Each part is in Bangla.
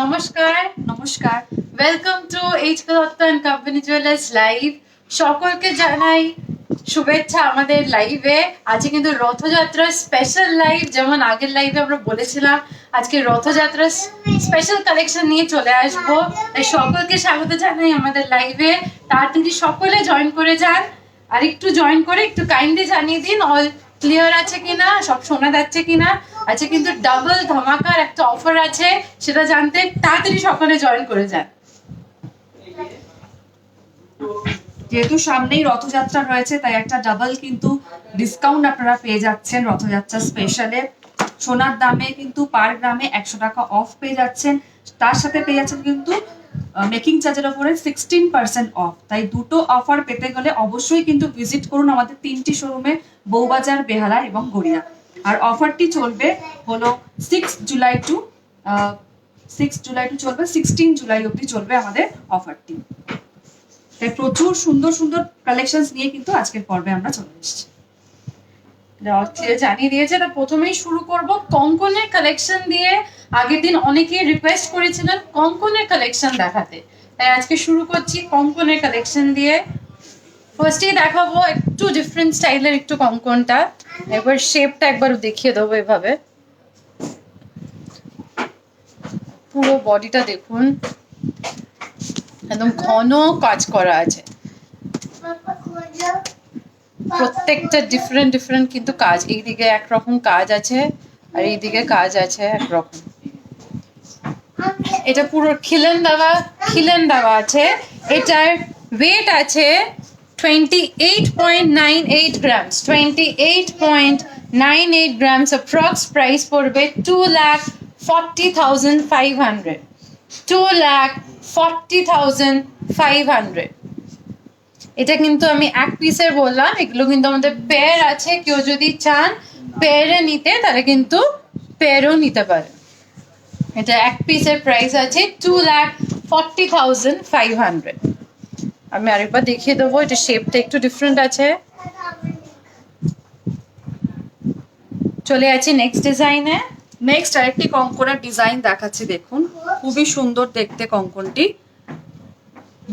নমস্কার নমস্কার। Welcome to H Dutta and company jewellers live. সকলকে জানাই শুভেচ্ছা আমাদের লাইভে। আজকে কিন্তু রথযাত্রার স্পেশাল লাইভ, যেমন আগের লাইভে আমরা বলেছিলাম আজকে রথযাত্রার স্পেশাল কালেকশন নিয়ে চলে আসবো। তাই সকলকে স্বাগত জানাই আমাদের লাইভে। তাড়াতাড়ি সকলে জয়েন করে যান, আর একটু জয়েন করে একটু কাইন্ডলি জানিয়ে দিন অল ক্লিয়ার আছে কিনা, সব শোনা যাচ্ছে কিনা। আচ্ছা, কিন্তু ডাবল ধামাকার একটা অফার আছে, সেটা জানতে তাড়াতাড়ি সকলে জয়েন করে যান। যেহেতু সামনেই রথযাত্রা রয়েছে, তাই একটা ডাবল কিন্তু ডিসকাউন্ট আপনারা পেয়ে যাচ্ছেন রথযাত্রা স্পেশালে। সোনার দামে কিন্তু পার গ্রামে 100 টাকা অফ পেয়ে যাচ্ছেন, তার সাথে পেয়ে যাচ্ছেন কিন্তু মেকিং চার্জের উপরে 16% অফ। তাই দুটো অফার পেতে গেলে অবশ্যই কিন্তু ভিজিট করুন আমাদের 3টি শোরুমে, বউবাজার, বেহালা এবং গড়িয়া। আর অফারটি চলবে হলো 6 জুলাই টু চলবে 16 জুলাই অবধি চলবে আমাদের অফারটি। তাই প্রচুর সুন্দর সুন্দর কালেকশনস নিয়ে কিন্তু আজকের পর্বে আমরা চলে এসেছি। জানিয়ে দিয়েছে, তো প্রথমেই শুরু করব কঙ্কনের কালেকশন দিয়ে। আগের দিন অনেকেই রিকোয়েস্ট করেছিলেন কঙ্কনের কালেকশন দেখাতে, তাই আজকে শুরু করছি কঙ্কনের কালেকশন দিয়ে। ফার্স্টেই দেখাবো একটু ডিফারেন্ট স্টাইলের একটু কঙ্কনটা। একবার শেপটা একবার দেখিয়ে দেবো এভাবে। পুরো বডিটা দেখুন, একদম ঘন কাজ করা আছে, প্রত্যেকটা ডিফারেন্ট ডিফারেন্ট কিন্তু কাজ। এইদিকে একরকম কাজ আছে আর এইদিকে কাজ আছে একরকম। এটা পুরো খিলেন দেওয়া আছে। এটার ওয়েট আছে 28.98 গ্রামস, 28.98 গ্রামস। অ্যাপ্রক্স প্রাইস পড়বে 2,40,500, 2,40,500। এটা কিন্তু আমি এক পিসের বললাম, এগুলো কিন্তু আমাদের পেয়ার আছে। কেউ যদি চান পেয়ারে নিতে, তাহলে কিন্তু পেয়ারও নিতে পারে। এটা এক পিসের প্রাইস আছে 2,40,500। আমি আরেকবার দেখিয়ে দেবো, এটা শেপটা একটু ডিফারেন্ট আছে। চলে যাচ্ছি নেক্সট ডিজাইনে। নেক্সট আরেকটি কঙ্কনের ডিজাইন দেখাচ্ছি, দেখুন খুবই সুন্দর দেখতে কঙ্কনটি।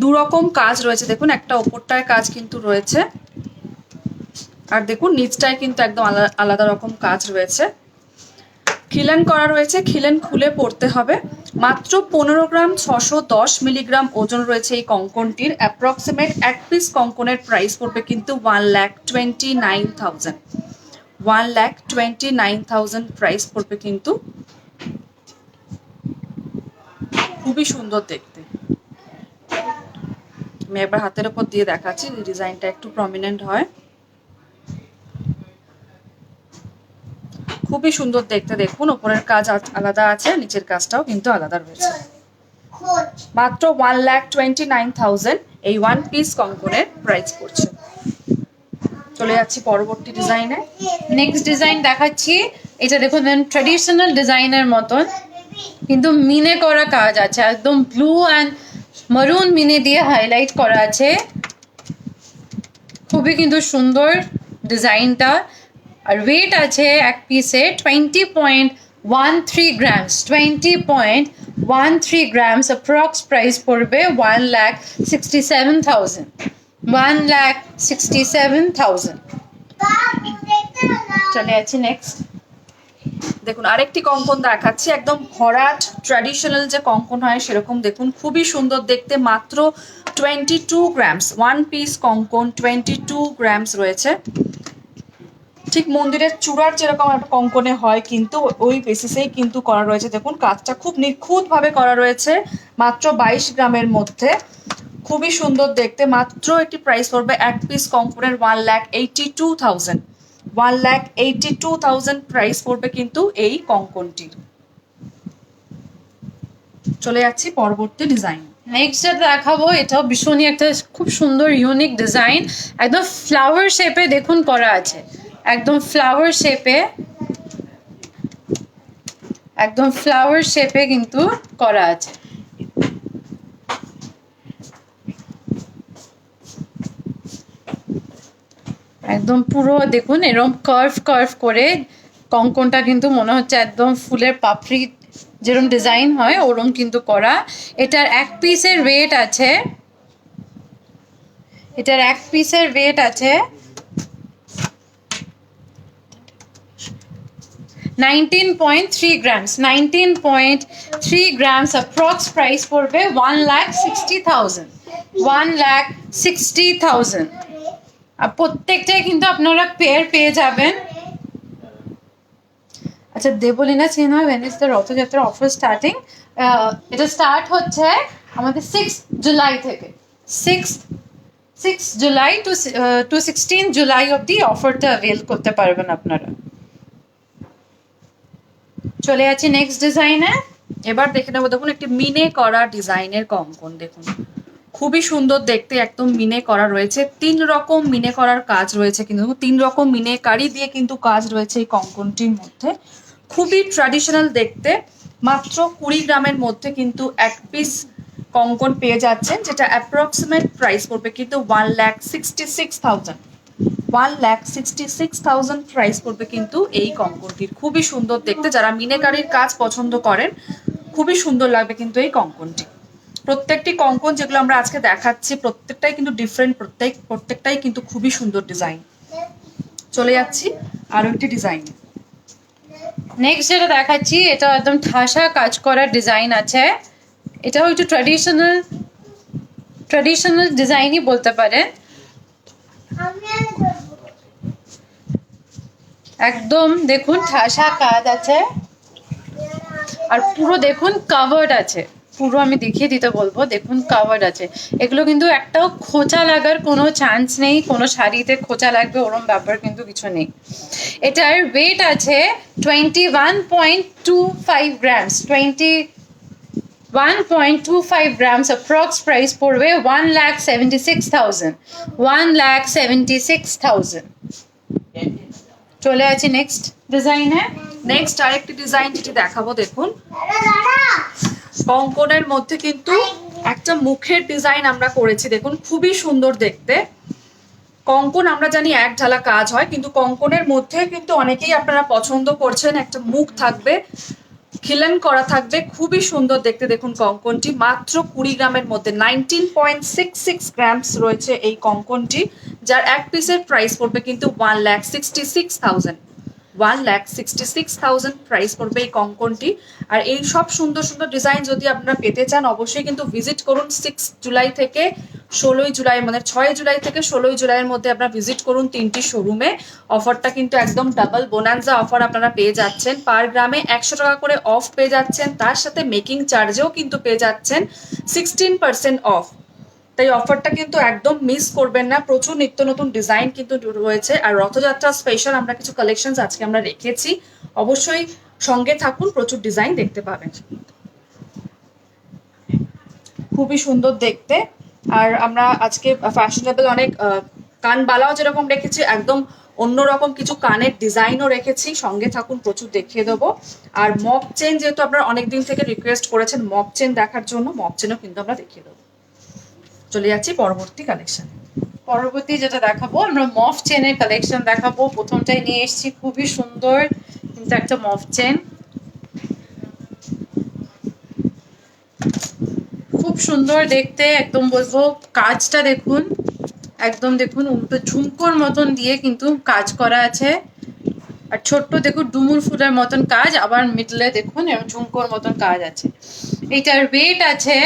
দু রকম কাজ রয়েছে, দেখুন একটা ওপরটায় কাজ কিন্তু রয়েছে, আর দেখুন নিচটায় কিন্তু একদম আলাদা রকম কাজ রয়েছে। খিলেন করা রয়েছে, খিলেন খুলে পড়তে হবে। মাত্র 15 গ্রাম 610 মিলিগ্রাম ওজন রয়েছে এই কঙ্কনটির। অ্যাপ্রক্সিমেট এক পিস কঙ্কনের প্রাইস পড়বে কিন্তু 1,29,000, 1,29,000 প্রাইস পড়বে কিন্তু। খুবই সুন্দর দেখতে। আমি একবার হাতের উপর দিয়ে দেখাচ্ছি, ডিজাইনটা একটু প্রমিনেন্ট হয়। খুবই সুন্দর দেখতে, দেখুন ওপরের কাজ আলাদা আছে, নিচের কাজটাও কিন্তু আলাদা রয়েছে। মাত্র 1,29,000 এই ওয়ান পিস কঙ্কনের প্রাইস পড়ছে। চলে যাচ্ছি পরবর্তী ডিজাইনে। নেক্সট ডিজাইন দেখাচ্ছি। এটা দেখুন ট্রেডিশনাল ডিজাইনের মতন, কিন্তু মিনে করা কাজ আছে, একদম ব্লু অ্যান্ড মারুন মিনে দিয়ে হাইলাইট করা আছে। খুবই কিন্তু সুন্দর ডিজাইনটা। আর ওয়েট আছে এক পিসে 20.13 গ্রামস, 20.13 গ্রামস। অ্যাপ্রক্স প্রাইস পড়বে 1,67,000, 1,67,000। চলে যাচ্ছি নেক্সট। দেখুন আরেকটি কঙ্কন দেখাচ্ছি, একদম ভরাট ট্র্যাডিশনাল যে কঙ্কন হয় সেরকম। দেখুন খুবই সুন্দর দেখতে, মাত্র 22 গ্রামস ওয়ান পিস কঙ্কন, 22 গ্রামস রয়েছে। ঠিক মন্দিরের চূড়ার যেরকম একটা কঙ্কনে হয়, কিন্তু ওই বেসিসেই কিন্তু করা রয়েছে। দেখুন কাজটা খুব নিখুঁতভাবে করা রয়েছে, মাত্র 22 গ্রামের মধ্যে। খুবই সুন্দর দেখতে। মাত্র একটি প্রাইস পড়বে এক পিস কঙ্কনের 1,82,000, 1,82,000 প্রাইস পড়বে কিন্তু এই কঙ্কনটির। চলে যাচ্ছি পরবর্তী ডিজাইন। নেক্সট যেটা দেখাবো, এটাও ভীষণই একটা খুব সুন্দর ইউনিক ডিজাইন। একদম ফ্লাওয়ার শেপে দেখুন করা আছে, একদম ফ্লাওয়ার শেপে, একদম ফ্লাওয়ার শেপে কিন্তু করা আছে। একদম পুরো দেখুন এরকম কার্ভ কার্ভ করে কঙ্কনটা কিন্তু মনে হচ্ছে একদম ফুলের পাপড়ি যেরকম ডিজাইন হয় ওরকম কিন্তু করা। এটার এক পিসের ওয়েট আছে, 19.3 grams, 19.3 grams, approx price পড়বে 1,60,000, 1,60,000। আর প্রত্যেকটাই কিন্তু আপনারা পেয়ার পেয়ে যাবেন। আচ্ছা, দেবলীনা সিনেমা ভেনিসদের রথযাত্রা অফার স্টার্টিং, এটা স্টার্ট হচ্ছে আমাদের 6 জুলাই থেকে, 6 জুলাই টু 16 জুলাই অবধি অফারটা অ্যাভেল করতে পারবেন আপনারা। চলে যাচ্ছি নেক্সট ডিজাইনে। এবার দেখে নেবো, দেখুন একটি মিনে করা ডিজাইনের কঙ্কন, দেখুন খুবই সুন্দর দেখতে, একদম মিনে করা রয়েছে। 3 রকম মিনে করার কাজ রয়েছে, কিন্তু 3 রকম মিনে কারি দিয়ে কিন্তু কাজ রয়েছে এই কঙ্কনটির মধ্যে। খুবই ট্র্যাডিশনাল দেখতে, মাত্র 20 গ্রামের মধ্যে কিন্তু এক পিস কঙ্কন পেয়ে যাচ্ছেন, যেটা অ্যাপ্রক্সিমেট প্রাইস পড়বে কিন্তু 1,66,000, 1,66,000 প্রাইস পড়বে কিন্তু এই কঙ্কনটির। খুবই সুন্দর দেখতে, যারা মিনেকারির কাজ পছন্দ করেন খুবই সুন্দর লাগবে কিন্তু এই কঙ্কনটি। প্রত্যেকটি কঙ্কন যেগুলো আমরা আজকে দেখাচ্ছি প্রত্যেকটাই কিন্তু ডিফারেন্ট, প্রত্যেকটাই কিন্তু খুবই সুন্দর ডিজাইন। চলে যাচ্ছি আরো একটি ডিজাইন। নেক্সট যেটা দেখাচ্ছি এটা একদম ঠাসা কাজ করার ডিজাইন আছে। এটাও একটু ট্র্যাডিশনাল ডিজাইনই বলতে পারেন। একদম দেখুন ঠাসা কাজ আছে, আর পুরো দেখুন কাভার্ড আছে, পুরো আমি দেখিয়ে দিতে বলবো, দেখুন কাভার্ড আছে। এগুলো কিন্তু একটাও খোঁচা লাগার কোনো চান্স নেই, কোনো শাড়িতে খোঁচা লাগবে ওরম ব্যাপার কিন্তু কিছু নেই। এটার ওয়েট আছে 21.25 grams, 21.25 grams, approx price পড়বে 1,76,000, 1,76,000। চলে আছি নেক্সট ডিজাইনে। নেক্সট আরেকটি ডিজাইন যেটি দেখাবো, দেখুন কঙ্কনের মধ্যে কিন্তু একটা মুখের ডিজাইন আমরা করেছি, দেখুন খুবই সুন্দর দেখতে। কঙ্কন আমরা জানি এক ঢালা কাজ হয়, কিন্তু কঙ্কনের মধ্যে কিন্তু অনেকেই আপনারা পছন্দ করছেন একটা মুখ থাকবে, খিলেন করা থাকবে, খুবই সুন্দর দেখতে। দেখুন কঙ্কনটি মাত্র 20 গ্রামের মধ্যে 19.66 গ্রামস রয়েছে এই কঙ্কনটি, যার এক পিসের প্রাইস পড়বে কিন্তু 1,66,000, 1,66,000 প্রাইস পড়বে এই কঙ্কনটি। আর এই সব সুন্দর সুন্দর ডিজাইন যদি আপনারা পেতে চান অবশ্যই কিন্তু ভিজিট করুন 6 জুলাই থেকে 16 জুলাই, মানে 6 জুলাই থেকে 16 জুলাইয়ের মধ্যে আপনারা ভিজিট করুন 3টি শোরুমে। অফারটা কিন্তু একদম ডাবল বোনান্সা অফার আপনারা পেয়ে যাচ্ছেন, পার গ্রামে 100 টাকা করে অফ পেয়ে যাচ্ছেন, তার সাথে মেকিং চার্জেও কিন্তু পেয়ে যাচ্ছেন 16% অফ। তাই অফারটা কিন্তু একদম মিস করবেন না, প্রচুর নিত্য নতুন ডিজাইন কিন্তু রয়েছে। আর রথযাত্রা স্পেশাল আমরা কিছু কালেকশনস আজকে আমরা রেখেছি, অবশ্যই সঙ্গে থাকুন, প্রচুর ডিজাইন দেখতে পাবেন। খুবই সুন্দর দেখতে। আর আমরা আজকে ফ্যাশনেবল অনেক কানবালাও যেরকম রেখেছি, একদম অন্যরকম কিছু কানের ডিজাইনও রেখেছি, সঙ্গে থাকুন, প্রচুর দেখিয়ে দেবো। আর মপ চেন যেহেতু আপনারা অনেকদিন থেকে রিকোয়েস্ট করেছেন মপ চেন দেখার জন্য, মপ চেনও কিন্তু আমরা দেখিয়ে দেবো। চলে যাচ্ছি পরবর্তী কালেকশন। পরবর্তী যেটা দেখাবো আমরা মফ চেনের কালেকশন দেখাবো। প্রথমটাই নিয়ে এসেছি, খুবই সুন্দর কিন্তু একটা মফ চেন, খুব সুন্দর দেখতে, একদম বলবো কাজটা দেখুন, একদম দেখুন উল্টো ঝুমকোর মতন দিয়ে কিন্তু কাজ করা আছে। আর ছোট্ট দেখুন ডুমুর ফুলের মতন কাজ, আবার মিডলে দেখুন এরকম ঝুমকোর মতন কাজ আছে। এইটার ওয়েট আছে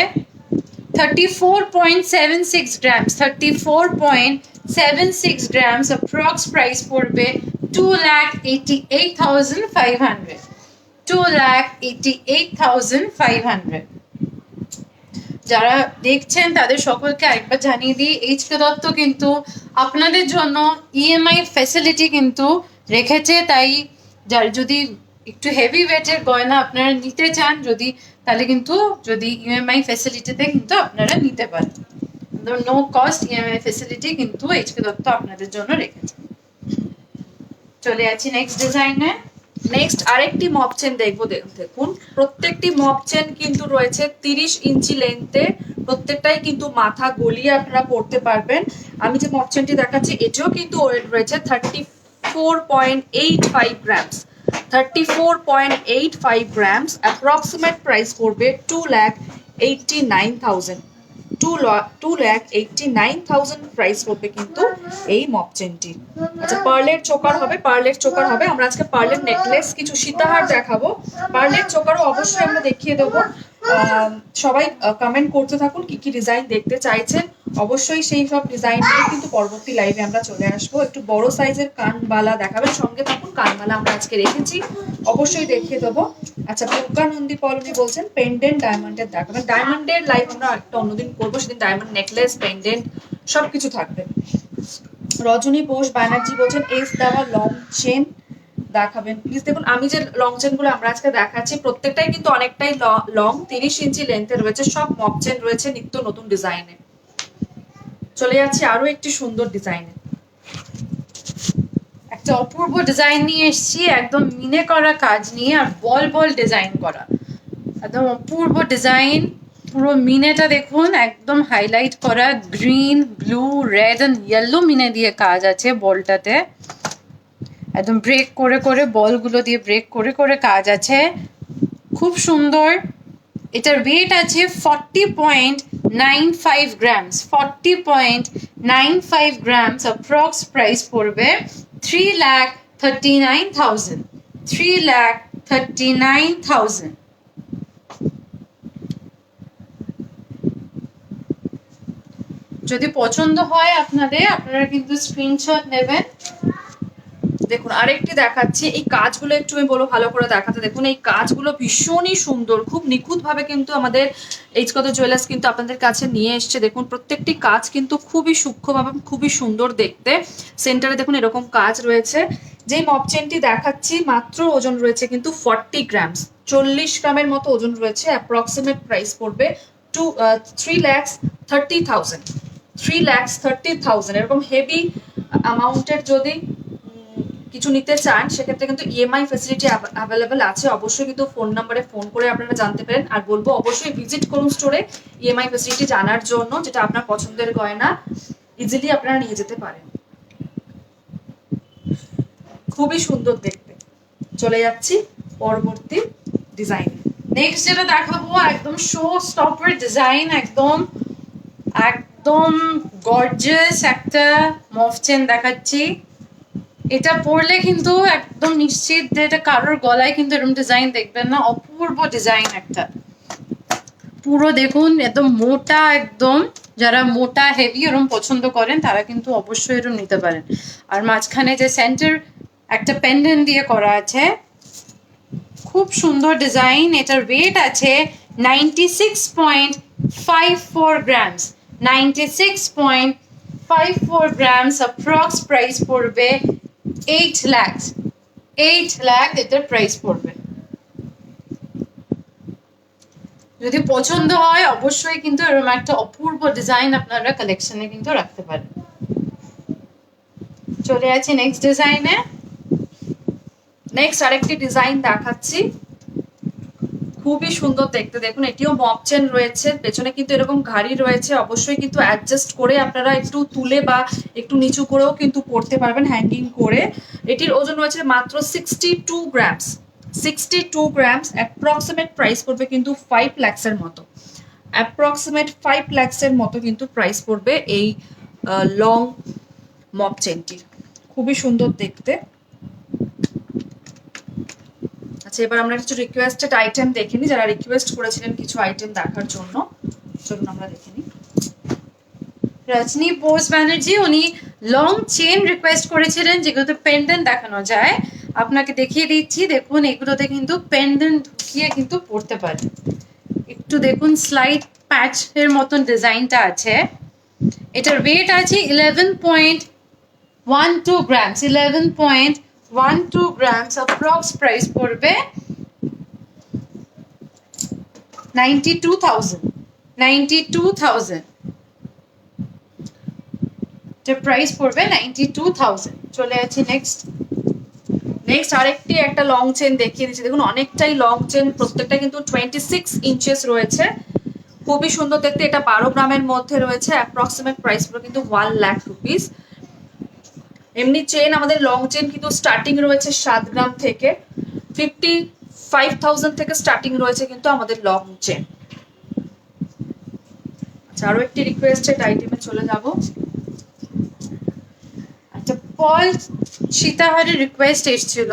34.76 grams, 34.76 grams, approx price পড়বে 2,88,500, 2,88,500। যারা দেখছেন তাদের সকলকে একবার জানিয়ে দিই, এইচকে দত্ত কিন্তু আপনাদের জন্য ইএমআই ফ্যাসিলিটি কিন্তু রেখেছে। তাই যার যদি একটু হেভি ওয়েটের গয়না আপনারা নিতে চান যদি, তাহলে কিন্তু যদি ইএমআই ফ্যাসিলিটিতে কিন্তু আপনারা নিতে পারেন, নো কস্ট ইএমআই ফ্যাসিলিটি কিন্তু এইচকে দত্ত আপনাদের জন্য রেখেছে। চলে যাচ্ছি নেক্সট ডিজাইনে। নেক্সট আরেকটি মপ চেন দেখবো, দেখুন প্রত্যেকটি মপ চেন কিন্তু রয়েছে 30 ইঞ্চি লেন্থে, প্রত্যেকটাই কিন্তু মাথা গলিয়ে আপনারা পড়তে পারবেন। আমি যে মপ চেনটি দেখাচ্ছি এটাও কিন্তু ওয়েট রয়েছে 34.85 গ্রামস, 34.85 গ্রামস, অ্যাপ্রক্সিমেট প্রাইস পড়বে 2,89,000। 2,89,000 প্রাইস পড়বে কিন্তু এই মপ চেনটি। আচ্ছা, পার্লের চোকার হবে, পার্লের চোকার হবে। আমরা আজকে পার্লের নেকলেস, কিছু সীতাহার দেখাবো, পার্লের চোকারও অবশ্যই আমরা দেখিয়ে দেবো। সবাই কমেন্ট করতে থাকুন কি কি ডিজাইন দেখতে চাইছেন, অবশ্যই সেই সব ডিজাইন নিয়ে কিন্তু পরবর্তী লাইভে আমরা চলে আসবো। একটু বড় সাইজের কানবালা দেখাবেন, সঙ্গে থাকুন। কানবালা আমরা আজকে রেখেছি, অবশ্যই দেখিয়ে দেবো। আচ্ছা, পূর্কা নন্দী পলনী বলছেন পেন্ডেন্ট ডায়মন্ডের দেখাবেন। ডায়মন্ডের লাইভ আমরা একটা অন্যদিন করবো, সেদিন ডায়মন্ড নেকলেস, পেন্ডেন্ট সবকিছু থাকবে। রজনী বোস ব্যানার্জি বলছেন এস দেওয়া লং চেন দেখাবেন প্লিজ। দেখুন, আমি যে লং চেন গুলো আমরা আজকে দেখাচ্ছি প্রত্যেকটাই কিন্তু অনেকটাই লং, 30 ইঞ্চি লেন্থে রয়েছে, সব মপ চেন রয়েছে নিত্য নতুন ডিজাইনে। চলে যাচ্ছি আরো একটি সুন্দর ডিজাইনে। একটা অপূর্ব ডিজাইন নিয়ে এসেছি, একদম মিনে করা কাজ নিয়ে, আর বল বল ডিজাইন করা, একদম অপূর্ব ডিজাইন। পুরো মিনেটা দেখুন, একদম হাইলাইট করা, green, blue, red and yellow মিনে দিয়ে কাজ আছে বলটাতে। একদম ব্রেক করে করে, বলগুলো দিয়ে ব্রেক করে করে কাজ আছে, খুব সুন্দর। এটার ওয়েট আছে 40.95 গ্রামস, 40.95 গ্রামস। অ্যাপ্রক্স প্রাইস পড়বে 3,39,000, 3,39,000। যদি পছন্দ হয় আপনাদের, আপনারা কিন্তু স্ক্রিনশট নেবেন। দেখুন, আরেকটি দেখাচ্ছি, এই কাজগুলো একটু আমি বলবো ভালো করে দেখাতে। দেখুন, এই কাজগুলো ভীষণই সুন্দর, খুব নিখুঁত ভাবে কিন্তু আমাদের এইচকত জুয়েলার্স কিন্তু আপনাদের কাছে নিয়ে এসছে। দেখুন, প্রত্যেকটি কাজ কিন্তু খুবই সূক্ষ্মভাবে, খুবই সুন্দর দেখতে। সেন্টারে দেখুন এরকম কাজ রয়েছে। যেই মপ চেনটি দেখাচ্ছি মাত্র ওজন রয়েছে কিন্তু 40 গ্রামস, 40 গ্রামের মতো ওজন রয়েছে। অ্যাপ্রক্সিমেট প্রাইস পড়বে 3,30,000, 3,30,000। এরকম হেভি অ্যামাউন্টের যদি কিছু নিতে চান সেক্ষেত্রে কিন্তু ইএমআই ফেসিলিটি অ্যাভেলেবেল আছে। অবশ্যই কিন্তু ফোন নাম্বারে ফোন করে আপনারা জানতে পারেন। আর বলবো অবশ্যই ভিজিট করুন স্টোরে ইএমআই ফেসিলিটি জানার জন্য, যেটা আপনার পছন্দের গয়না ইজিলি আপনারা নিয়ে যেতে পারেন। খুবই সুন্দর দেখতে। চলে যাচ্ছি পরবর্তী ডিজাইন। নেক্সট যেটা দেখাবো একদম শো স্টপার ডিজাইন, একদম একদম গর্জিয়াস একটা মফ চেন দেখাচ্ছি। এটা পরলে কিন্তু একদম নিশ্চিত যে এটা কারোর গলায় কিন্তু এরকম ডিজাইন দেখবেন না। অপূর্ব ডিজাইন একটা, পুরো দেখুন একদম মোটা, একদম যারা মোটা হেভি এরকম পছন্দ করেন তারা কিন্তু অবশ্যই এরকম নিতে পারেন। আর মাঝখানে যে সেন্টার একটা পেন্ডেন্ট দিয়ে করা আছে, খুব সুন্দর ডিজাইন। এটার ওয়েট আছে 96.54 গ্রামস, 96.54 গ্রামস। অ্যাপ্রক্স প্রাইস পড়বে 8 লাখ, 8 লাখ এটার প্রাইস পড়বে। যদি পছন্দ হয় অবশ্যই কিন্তু এরকম একটা অপূর্ব ডিজাইন আপনারা কালেকশনে কিন্তু রাখতে পারেন। চলে আছে নেক্সট ডিজাইনে। নেক্সট আরেকটি ডিজাইন দেখাচ্ছি, খুবই সুন্দর দেখতে। দেখুন, এটিও মপ চেন রয়েছে, পেছনে কিন্তু এরকম ঘাড়ি রয়েছে। অবশ্যই কিন্তু অ্যাডজাস্ট করে আপনারা একটু তুলে বা একটু নিচু করেও কিন্তু পড়তে পারবেন হ্যাঙ্গিং করে। এটির ওজন রয়েছে মাত্র 62 গ্রামস, 62 গ্রামস। অ্যাপ্রক্সিমেট প্রাইস পড়বে কিন্তু 5 লাখসের মতো, অ্যাপ্রক্সিমেট 5 লাখসের মতো কিন্তু প্রাইস পড়বে এই লং মপ চেনটির। খুবই সুন্দর দেখতে। আচ্ছা, এবার আমরা কিছু রিকোয়েস্টেড আইটেম দেখে নিই, যারা রিকোয়েস্ট করেছিলেন কিছু আইটেম দেখার জন্য। চলুন আমরা দেখে নিই। রজনী বোস ব্যানার্জি উনি লং চেন রিকোয়েস্ট করেছিলেন যেগুলোতে পেন্ডেন্ট দেখানো যায়। আপনাকে দেখিয়ে দিচ্ছি, দেখুন এগুলোতে কিন্তু পেন্ডেন্ট ঢুকিয়ে কিন্তু পড়তে পারেন। একটু দেখুন স্লাইড প্যাচ এর মতন ডিজাইনটা আছে। এটার ওয়েট আছে 11.12 গ্রামস, 11.12 গ্রামস। অ্যাপ্রক্স প্রাইস পড়বে 92,000, 92,000। প্রাইস পড়বে 92,000। চলে যাচ্ছি নেক্সট আরেকটি একটা লং চেন দেখিয়ে দিচ্ছি। দেখুন, অনেকটাই লং চেন, প্রত্যেকটা কিন্তু 26 ইঞ্চেস রয়েছে। খুবই সুন্দর দেখতে। এটা 12 গ্রামের মধ্যে রয়েছে। অ্যাপ্রক্সিমেট প্রাইস পড়বে কিন্তু 1 লাখ রুপিস। এমনি চেন আমাদের লং চেন কিন্তু স্টার্টিং রয়েছে 7 গ্রাম থেকে। 55,000 থেকে স্টার্টিং রয়েছে কিন্তু আমাদের লং চেন। আচ্ছা, আরো একটি রিকোয়েস্টেড আইটেমে চলে যাব। আচ্ছা, পল সীতাহারের রিকোয়েস্ট এসেছিল,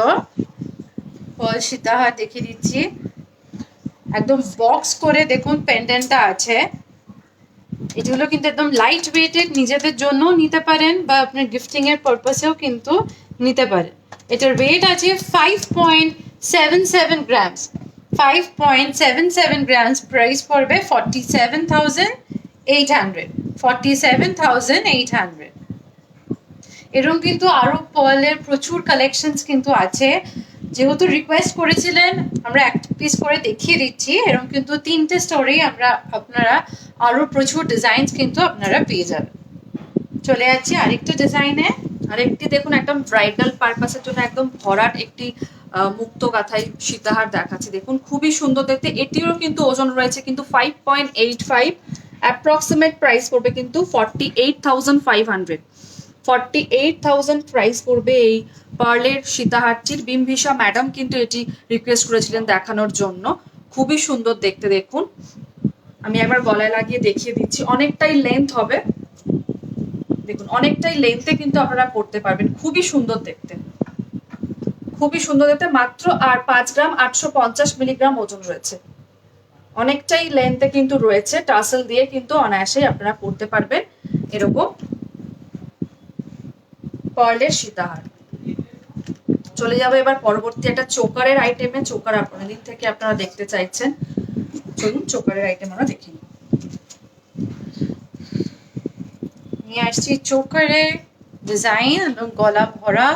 পল সীতাহার দেখিয়ে দিচ্ছি। একদম বক্স করে দেখুন পেন্ডেন্টটা আছে। এগুলো কিন্তু একদম লাইট ওয়েটেড, নিজেদের জন্য নিতে পারেন বা আপনার গিফটিং এর পারপাসেও কিন্তু নিতে পারেন। এটার ওয়েট আছে 5.77 গ্রামস। 5.77 গ্রামস, প্রাইস পড়বে 47,800। 47,800। এরকম কিন্তু আরো পার্লের প্রচুর কালেকশনস কিন্তু আছে। যেহেতু রিকোয়েস্ট করেছিলেন, আমরা এক পিস করে দেখিয়ে দিচ্ছি। এরকম কিন্তু 3টে স্টোরি আপনারা আরো প্রচুর ডিজাইনস কিন্তু আপনারা পেয়ে যাবেন। চলে যাচ্ছি আরেকটা ডিজাইনে। আরেকটি দেখুন, একদম ব্রাইডাল পারপাসের জন্য একদম ভরাট একটি মুক্ত গাথায় সীতাহার দেখাচ্ছি। দেখুন খুবই সুন্দর দেখতে। এটিরও কিন্তু ওজন রয়েছে কিন্তু 5.85। অ্যাপ্রক্সিমেট প্রাইস পড়বে কিন্তু 48,500। 48,000 প্রাইস পড়বে এই পার্লের সীতাহারটির। বিম্বিসা ম্যাডাম কিন্তু এটি রিকোয়েস্ট করেছিলেন দেখানোর জন্য। খুবই সুন্দর দেখতে। দেখুন আমি একবার গলায় লাগিয়ে দেখিয়ে দিচ্ছি। অনেকটাই লেন্থ হবে, দেখুন অনেকটাই লেন্থে কিন্তু আপনারা পড়তে পারবেন। খুবই সুন্দর দেখতে, খুবই সুন্দর দেখতে। মাত্র আর 5 গ্রাম 850 মিলিগ্রাম ওজন রয়েছে। অনেকটাই লেন্থে কিন্তু রয়েছে। টাসেল দিয়ে কিন্তু অনায়াসেই আপনারা পড়তে পারবেন এরকম পার্লের সীতাহার। চলে যাবো এবার পরবর্তী একটা চোকারের আইটেমে। চোকার আপনাদের দিক থেকে আপনারা দেখতে চাইছেন, চলুন চোকারের আইটেম আমরা দেখি। নিয়ে আসছি চোকারের ডিজাইন, গলা ভরা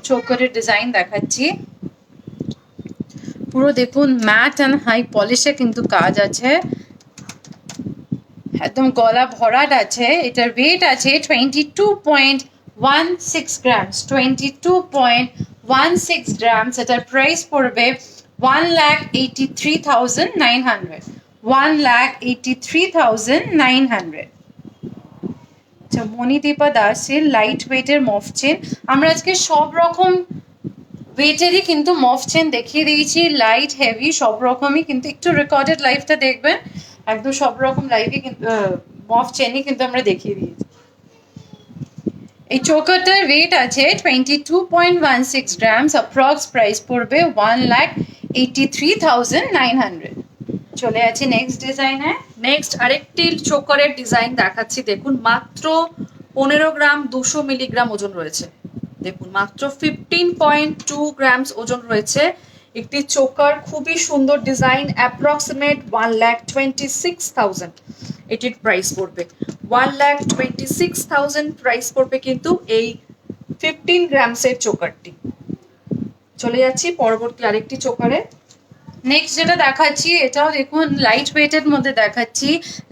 চোকারের ডিজাইন দেখাচ্ছি। পুরো দেখুন ম্যাট অ্যান্ড হাই পলিশে কিন্তু কাজ আছে, একদম গলা ভরাট আছে। এটার ওয়েট আছে 22.16 গ্রামস। 22.16 গ্রামস। এটার প্রাইস পড়বে 1,83,900। 1,83,900। আচ্ছা, মণিদীপা দাসের লাইট ওয়েটের মফ চেন। আমরা আজকে সব রকম ওয়েটেরই কিন্তু মফ চেন দেখিয়ে দিয়েছি, লাইট হেভি সব রকমই। কিন্তু একটু রেকর্ডেড লাইভটা দেখবেন, একদম সব রকম লাইভই কিন্তু মফ চেনই কিন্তু আমরা দেখিয়ে দিয়েছি। এই চোকারটার ওয়েট আছে 22.16 গ্রামস। অ্যাপ্রক্স প্রাইস পড়বে 1,83,900। চলে আছে নেক্সট ডিজাইনে। নেক্সট আরেকটি চোকারের ডিজাইন দেখাচ্ছি। দেখুন মাত্র 15 গ্রাম 200 মিলিগ্রাম ওজন রয়েছে। দেখুন মাত্র 15.2 গ্রামস ওজন রয়েছে একটি চোকার। খুবই সুন্দর ডিজাইন। অ্যাপ্রক্সিমেট 1,26,000 এটির প্রাইস পড়বে। 1,26,000 প্রাইস পড়বে কিন্তু এই 15 গ্রামসের চোকারটি। চলে যাচ্ছি পরবর্তী আরেকটি চোকারে। নেক্সট যেটা দেখাচ্ছি, এটাও দেখুন লাইট ওয়েটের মধ্যে দেখাচ্ছি।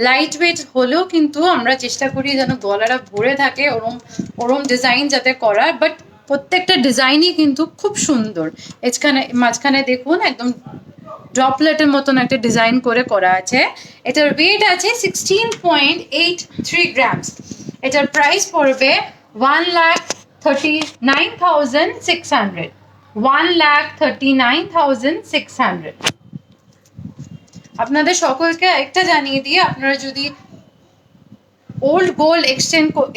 লাইট ওয়েট হলেও কিন্তু আমরা চেষ্টা করি যেন গলাটা ভরে থাকে, ওরম ওরম ডিজাইন যাতে করার। বাট প্রত্যেকটা ডিজাইনই কিন্তু খুব সুন্দর। মাঝখানে দেখুন একদম ড্রপলেটের মতন একটা ডিজাইন করে করা আছে। এটার ওয়েট আছে 16.83 গ্রামস। এটার প্রাইস পড়বে 1,39,600। 1,39,600। আপনাদের সকলকে একটা জানিয়ে দিয়ে, আপনারা যদি ওল্ড গোল্ড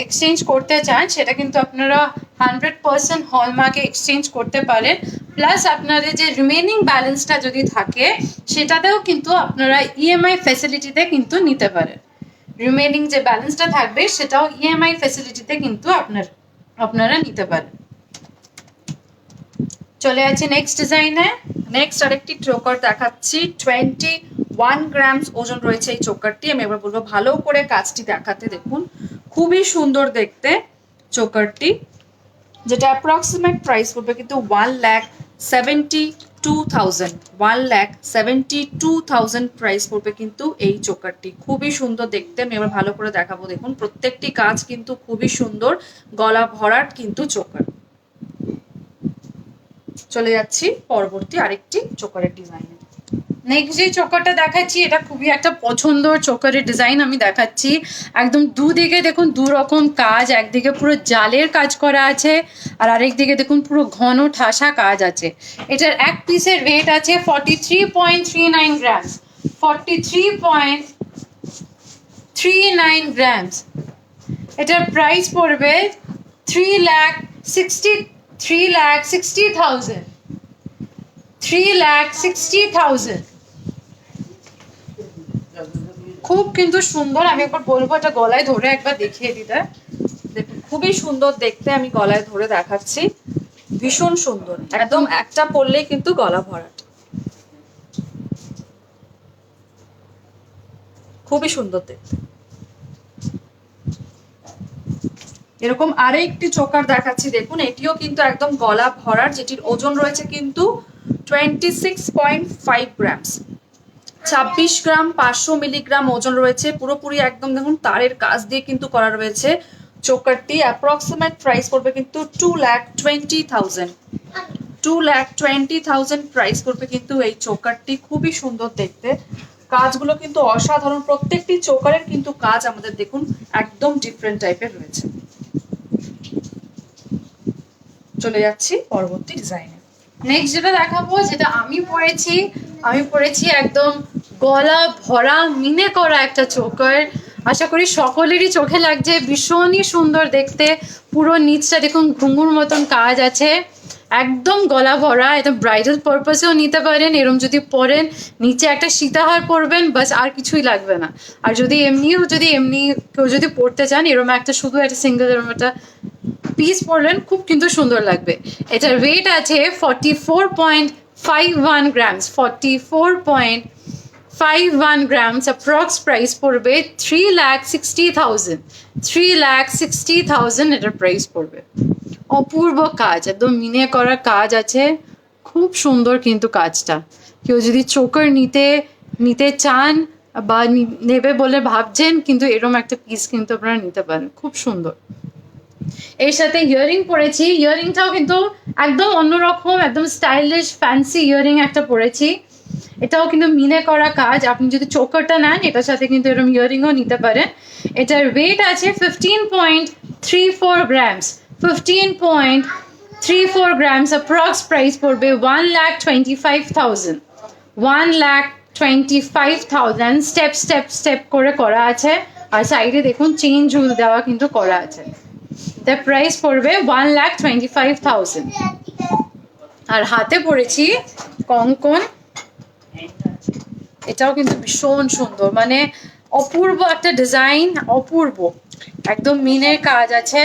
এক্সচেঞ্জ করতে চান, সেটা কিন্তু আপনারা 100% হলমার্কে এক্সচেঞ্জ করতে পারেন। প্লাস আপনাদের যে রিমেনিং ব্যালেন্সটা যদি থাকে, সেটাতেও কিন্তু আপনারা ইএমআই ফ্যাসিলিটিতে কিন্তু নিতে পারেন। রিমেনিং যে ব্যালেন্সটা থাকবে সেটাও ইএমআই ফ্যাসিলিটিতে কিন্তু আপনারা নিতে পারেন। চলে যাচ্ছে নেক্সট ডিজাইনে। নেক্সট আরেকটি চোকার দেখাচ্ছি। 21 গ্রামস ওজন রয়েছে এই চোকারটি। আমি এবার বলবো ভালো করে কাজটি দেখাতে। দেখুন খুবই সুন্দর দেখতে চোকারটি, যেটা অ্যাপ্রক্সিমেট প্রাইস পড়বে কিন্তু 1,72,000। 1,72,000 প্রাইস পড়বে কিন্তু এই চোকারটি। খুবই সুন্দর দেখতে। আমি এবার ভালো করে দেখাবো। দেখুন প্রত্যেকটি কাজ কিন্তু খুবই সুন্দর, গলা ভরাট কিন্তু চোকার। চলে যাচ্ছি পরবর্তী আরেকটি চোকারের ডিজাইনে। নেক্সট যে চোকারটা দেখাচ্ছি এটা খুবই একটা পছন্দর চোকারের ডিজাইন আমি দেখাচ্ছি। একদম দুদিকে দেখুন দু রকম কাজ, একদিকে পুরো জালের কাজ করা আছে আর আরেকদিকে দেখুন পুরো ঘন ঠাসা কাজ আছে। এটার এক পিসের রেট আছে 43.39 গ্রামস, 43.39 গ্রামস। এটার প্রাইস পড়বে 3,60,000, 3,60,000। খুব কিন্তু সুন্দর, আমি একবার বলবো এটা গলায় ধরে একবার দেখিয়ে দিতে। দেখুন খুবই সুন্দর দেখতে, আমি গলায় ধরে দেখাচ্ছি, ভীষণ সুন্দর, একদম একটা পরলেই কিন্তু গলা ভরাট, খুবই সুন্দর দেখতে। এরকম আরেকটি চোকার দেখাচ্ছি, দেখুন এটিও কিন্তু একদম গলা ভরার, যেটির ওজন রয়েছে কিন্তু 26.5 গ্রামস, 26 গ্রাম 500 মিলিগ্রাম ওজন রয়েছে, পুরোপুরি একদম দেখুন তারের কাজ দিয়ে কিন্তু করা রয়েছে। চোকারটি অ্যাপ্রক্সিমেট প্রাইস করবে কিন্তু 2,20,000, 2,20,000 প্রাইস করবে কিন্তু এই চোকারটি। খুবই সুন্দর দেখতে, কাজগুলো কিন্তু অসাধারণ, প্রত্যেকটি চোকারের কিন্তু কাজ আমাদের দেখুন একদম ডিফারেন্ট টাইপের রয়েছে। চলে যাচ্ছি পরবর্তী ডিজাইনে। নেক্সট যেটা দেখাবো, যেটা আমি পরেছি একদম গলা ভরা মিনে করা একটা চোকার। আশা করি সকলেরই চোখে লাগছে, ভীষণই সুন্দর দেখতে। পুরো নিচটা দেখুন ঘুঙুর মতন কাজ আছে, একদম গলা ভরা। এটা ব্রাইডাল পারপাসেও নিতে পারেন, এরম যদি পরেন নিচে একটা সীতাহার পরবেন, বাস আর কিছুই লাগবে না। আর যদি এমনি কেউ যদি পরতে চান, এরম একটা শুধু একটা সিঙ্গেল এরম একটা পিস পরলেন, খুব কিন্তু সুন্দর লাগবে। এটার ওয়েট আছে 44.51 গ্রামস, 44.51 গ্রামস। অ্যাপ্রক্স প্রাইস পড়বে 3,60,000, 3,60,000 এটার প্রাইস পড়বে। অপূর্ব কাজ, একদম মিনে করা কাজ আছে, খুব সুন্দর কিন্তু কাজটা। কেউ যদি চোকার নিতে চান বা নেবে বলে ভাবছেন, কিন্তু এরম একটা পিস কিন্তু আপনারা নিতে পারেন, খুব সুন্দর। এর সাথে ইয়ারিং পরেছি, ইয়ারিংটাও কিন্তু একদম অন্যরকম, একদম স্টাইলিশ ফ্যান্সি ইয়ারিং একটা পরেছি। এটাও কিন্তু মিনে করা কাজ। আপনি যদি চোকারটা নেন, এটার সাথে কিন্তু এরকম ইয়ারিংও নিতে পারেন। এটার ওয়েট আছে 15.34 গ্রামস, 15.34 গ্রামস। অ্যাপ্রক্স প্রাইস পড়বে 1,25,000, 1,25,000। স্টেপ করে করা আছে, আর সাইডে দেখুন চেইন ঝুল দেওয়া কিন্তু করা আছে। তার প্রাইস পড়বে 1,25,000। আর হাতে পড়েছি কঙ্কন, এটাও কিন্তু ভীষণ সুন্দর, মানে অপূর্ব একটা ডিজাইন, অপূর্ব, একদম মিনের কাজ আছে,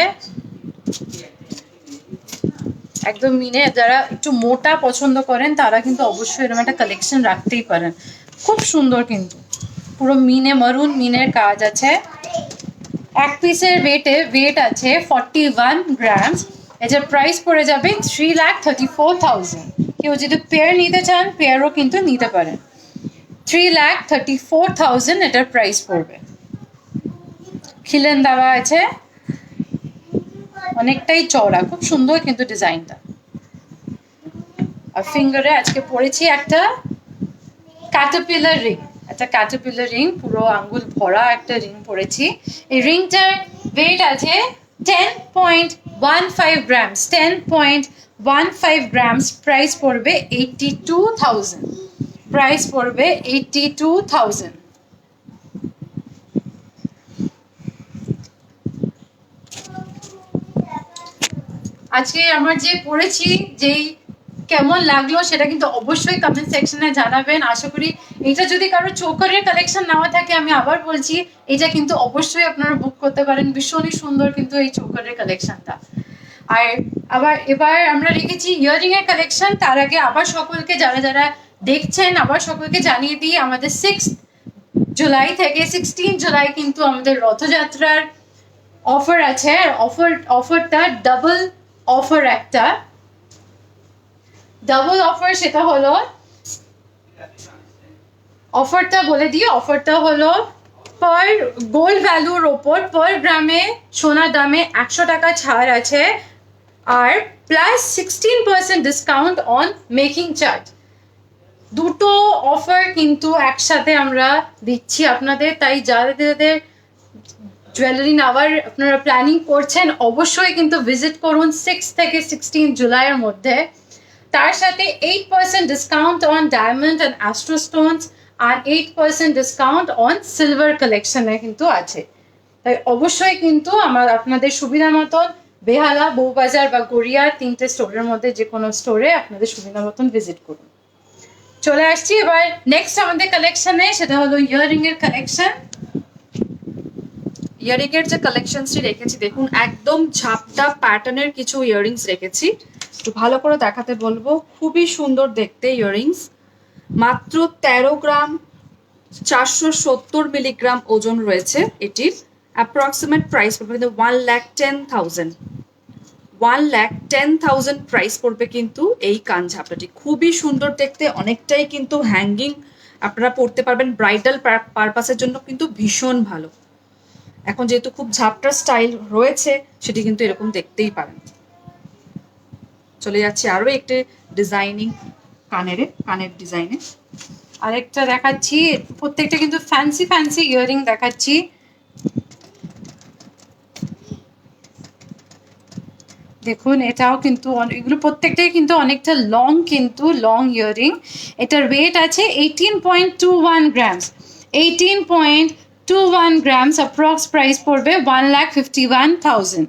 একদম মিনে। যারা একটু মোটা পছন্দ করেন তারা কিন্তু অবশ্যই এরকম একটা কালেকশন রাখতেই পারেন, খুব সুন্দর কিন্তু। পুরো মিনে, মারুন মিনের কাজ আছে। এক পিসের ওয়েট আছে 41 গ্রামস। এটার প্রাইস পড়ে যাবে 3,34,000। কেউ যদি পেয়ার নিতে চান, পেয়ারও কিন্তু নিতে পারেন। 3,34,000 এটার প্রাইস পড়বে। খিলেন দেওয়া আছে, অনেকটাই চওড়া, খুব সুন্দর কিন্তু ডিজাইনটা। আর ফিঙ্গারে আজকে পরেছি একটা ক্যাটারপিলার রিং, পুরো আঙ্গুল ভরা একটা রিং পরেছি। এই রিংটার ওয়েট আছে 10.15 গ্রামস, 10.15 গ্রামস। প্রাইস পড়বে 82,000, প্রাইস পড়বে 82,000। আজকে আমার যে পড়েছি, যেই কেমন লাগলো সেটা কিন্তু অবশ্যই কমেন্ট সেকশনে জানাবেন। আশা করি এটা যদি কারো চোকারের কালেকশন নেওয়া থাকে, আমি আবার বলছি এটা কিন্তু অবশ্যই আপনারা বুক করতে পারেন, ভীষণই সুন্দর কিন্তু এই চোকারের কালেকশনটা। আর এবার আমরা রেখেছি ইয়ারিং এর কালেকশন। তার আগে আবার সকলকে, যারা দেখছেন, আবার সকলকে জানিয়ে দিই, আমাদের 6 জুলাই থেকে 16 জুলাই কিন্তু আমাদের রথযাত্রার অফার আছে। আর অফারটা ডাবল অফার, একটা ডাবল অফার। সেটা হলো, অফারটা বলে দিই, অফারটা হলো পার গোল্ড ভ্যালুর ওপর পার গ্রামে সোনার দামে 100 টাকা ছাড় আছে, আর plus 16% discount on making charge. দুটো অফার কিন্তু একসাথে আমরা দিচ্ছি আপনাদের, তাই যাদের যাদের জুয়েলারি নেওয়ার আপনারা প্ল্যানিং করছেন অবশ্যই কিন্তু ভিজিট করুন 6 থেকে 16 জুলাইয়ের মধ্যে। তার সাথে 8% discount on diamond and astro stones আর 8% ডিসকাউন্ট অন সিলভার কালেকশনে কিন্তু আছে। তাই অবশ্যই কিন্তু আপনাদের সুবিধা মতন বেহালা, বউবাজার বা গড়িয়া 3টে স্টোরের মধ্যে যে কোনো স্টোরে আপনাদের সুবিধা মতন ভিজিট করুন। চলে আসছি এবার নেক্সট আমাদের কালেকশনে, সেটা হলো ইয়াররিং এর কালেকশন। ইয়ারিং এর যে কালেকশনসটি রেখেছি দেখুন, একদম ঝাপটা প্যাটার্নের কিছু ইয়াররিংস রেখেছি, একটু ভালো করে দেখাতে বলবো। খুবই সুন্দর দেখতে ইয়াররিংস, মাত্র 13 গ্রাম 470 মিলিগ্রাম ওজন রয়েছে এটির। অ্যাপ্রক্সিমেট প্রাইস পড়বে কিন্তু 1,10,000, 1,10,000 প্রাইস পড়বে কিন্তু এই কান ঝাপটাটি। খুবই সুন্দর দেখতে, অনেকটাই কিন্তু হ্যাঙ্গিং আপনারা পড়তে পারবেন, ব্রাইডাল পারপাসের জন্য কিন্তু ভীষণ ভালো। এখন যেহেতু খুব ঝাপটা স্টাইল রয়েছে, সেটি কিন্তু এরকম দেখতেই পারেন। চলে যাচ্ছে আরো একটি ডিজাইনিং কানের ডিজাইনে। আরেকটা দেখাচ্ছি, প্রত্যেকটা কিন্তু ফ্যান্সি ফ্যান্সি ইয়াররিং দেখাচ্ছি। দেখুন এটাও কিন্তু এগুলো প্রত্যেকটাই কিন্তু অনেকটা লং, কিন্তু লং ইয়াররিং। এটার ওয়েট আছে 18.21 গ্রামস, 18.21 গ্রামস। অ্যাপ্রক্স প্রাইস পড়বে 1,51,000,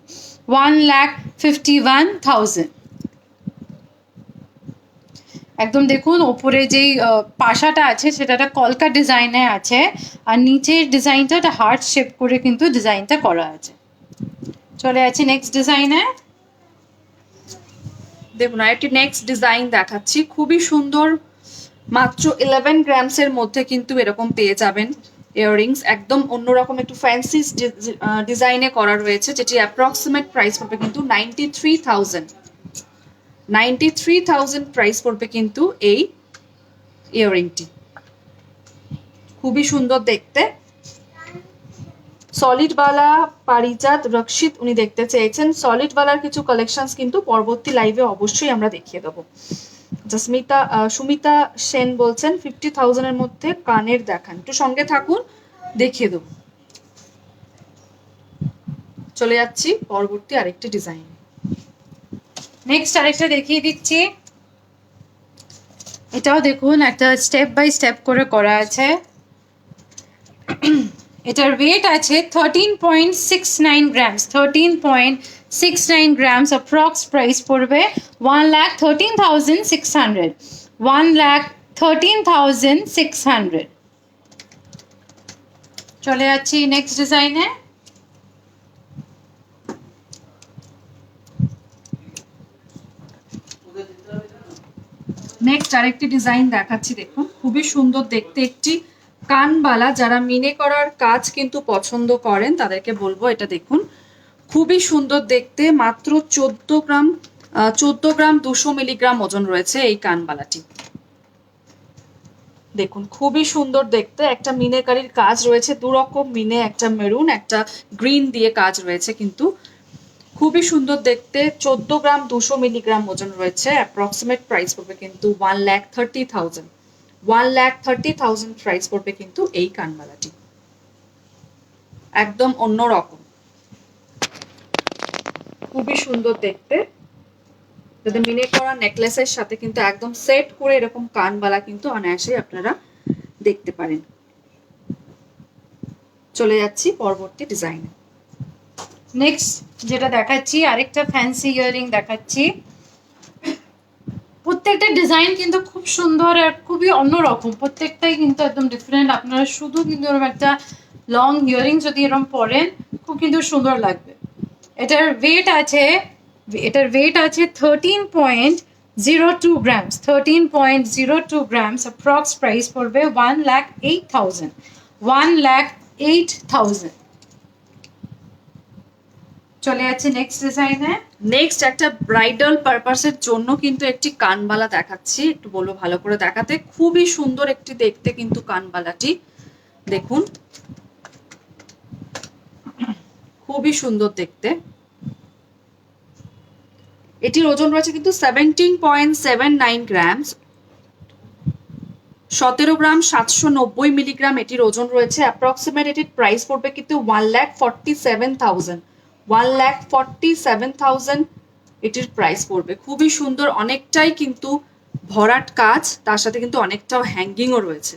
1,51,000। একদম দেখুন ওপরে যেই পাশাটা আছে সেটা একটা কলকা ডিজাইনে আছে, আর নিচের ডিজাইনটা একটা হার্ট শেপ করে কিন্তু ডিজাইনটা করা আছে। চলে আছে নেক্সট ডিজাইনে। দেখুন আরেকটি নেক্সট ডিজাইন দেখাচ্ছি, খুবই সুন্দর। মাত্র 11 গ্রামসের মধ্যে কিন্তু এরকম পেয়ে যাবেন ইয়াররিংস, একদম অন্যরকম একটু ফ্যান্সি ডিজাইনে করা রয়েছে, যেটি অ্যাপ্রক্সিমেট প্রাইস পড়বে কিন্তু 93,000, 93,000 প্রাইস পড়বে কিন্তু এই ইয়াররিংটি। খুবই সুন্দর দেখতে। সলিডওয়ালা পারিজাত রক্ষিত উনি দেখতে চেয়েছেন, সলিডওয়ালার কিছু কালেকশনস কিন্তু পরবর্তী লাইভে অবশ্যই আমরা দেখিয়ে দেবো। সুমিতা সেন বলছেন 50,000 এর মধ্যে কানের দেখান, একটু সঙ্গে থাকুন, দেখিয়ে দেবো। চলে যাচ্ছি পরবর্তী আরেকটি ডিজাইন। নেক্সট আরেকটা দেখিয়ে দিচ্ছি। এটাও দেখুন একটা স্টেপ বাই স্টেপ করে করা আছে। এটার ওয়েট আছে 13.69 গ্রামস, 13.69 গ্রামস। অ্যাপ্রক্স প্রাইস পড়বে 1,13,600, 1,13,600। চলে যাচ্ছি নেক্সট ডিজাইনে। নেক্সট আরেকটি ডিজাইন দেখাচ্ছি, দেখুন খুবই সুন্দর দেখতে একটি কানবালা। যারা মিনে করার কাজ কিন্তু পছন্দ করেন তাদেরকে বলবো এটা দেখুন, খুবই সুন্দর দেখতে। মাত্র 14 গ্রাম 200 মিলিগ্রাম ওজন রয়েছে এই কানবালাটি। দেখুন খুবই সুন্দর দেখতে, একটা মিনেকারির কাজ রয়েছে, দুরকম মিনে, একটা মেরুন একটা গ্রিন দিয়ে কাজ রয়েছে, কিন্তু খুবই সুন্দর দেখতে। 14 গ্রাম 200 মিলিগ্রাম ওজন রয়েছে। অ্যাপ্রক্সিমেট প্রাইস পড়বে কিন্তু 1,30,000, 1,30,000 প্রাইস পড়বে কিন্তু এই কানবালাটি। একদম অন্য রকম, খুবই সুন্দর দেখতে। যদি মিনে করা নেকলেসের সাথে কিন্তু একদম সেট করে এরকম কানবালা কিন্তু অনায়াসে আপনারা দেখতে পারেন। চলে যাচ্ছি পরবর্তী ডিজাইনে। নেক্সট যেটা দেখাচ্ছি আরেকটা ফ্যান্সি ইয়াররিং দেখাচ্ছি। প্রত্যেকটা ডিজাইন কিন্তু খুব সুন্দর আর খুবই অন্যরকম, প্রত্যেকটাই কিন্তু একদম ডিফারেন্ট। আপনারা শুধু কিন্তু এরকম একটা লং ইয়াররিং যদি এরকম পরেন খুব কিন্তু সুন্দর লাগবে। এটার ওয়েট আছে 13.02 গ্রামস, 13.02 গ্রামস। অ্যাপ্রক্স প্রাইস পড়বে 1,08,000, 1,08,000। চলে যাচ্ছে নেক্সট ডিজাইনে। নেক্সট একটা ব্রাইডাল পারপাসের জন্য কিন্তু একটি কানবালা দেখাচ্ছি, একটু বলবো ভালো করে দেখাতে। খুবই সুন্দর একটি দেখতে কিন্তু কানবালাটি, দেখুন খুবই সুন্দর দেখতে। এটির ওজন রয়েছে কিন্তু 17.79 গ্রামস। 17 গ্রাম 790 মিলিগ্রাম এটির ওজন রয়েছে। অ্যাপ্রক্সিমেট এটির প্রাইস পড়বে কিন্তু 1,47,000। 1,47,000 এটির প্রাইস পড়বে। খুবই সুন্দর, অনেকটাই কিন্তু ভরাট কাজ, তার সাথে কিন্তু অনেকটাও হ্যাঙ্গিংও রয়েছে।